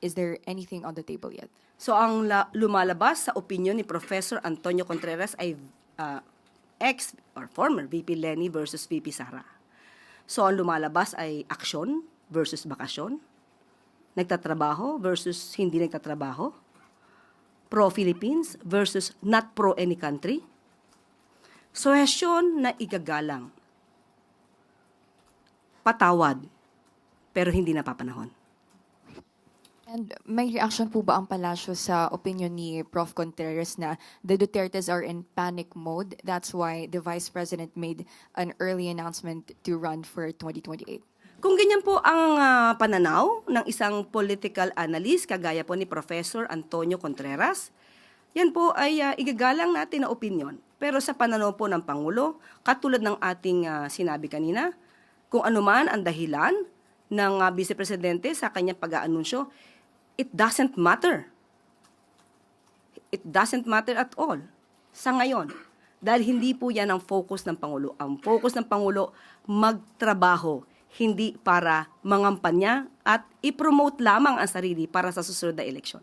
is there anything on the table yet? So ang lumalabas sa opinion ni Professor Antonio Contreras ay ex or former VP Lenny versus VP Sara. So ang lumalabas ay aksyon versus bakasyon, nagtatrabaho versus hindi nagtatrabaho, pro-Philippines versus not pro-any country, suhestyon na igagalang, patawad, pero hindi napapanahon. And may reaction po ba ang palasyo sa opinion ni Prof. Contreras na the Dutertes are in panic mode? That's why the Vice President made an early announcement to run for 2028. Kung ganyan po ang pananaw ng isang political analyst kagaya po ni Professor Antonio Contreras, yan po ay igagalang natin na opinion. Pero sa pananaw po ng Pangulo, katulad ng ating sinabi kanina, kung anuman ang dahilan ng Vice Presidente sa kanyang pag-aanunsyo, it doesn't matter. It doesn't matter at all sa ngayon. Dahil hindi po yan ang focus ng Pangulo. Ang focus ng Pangulo, magtrabaho, hindi para mangampanya at i-promote lamang ang sarili para sa susunod na eleksyon.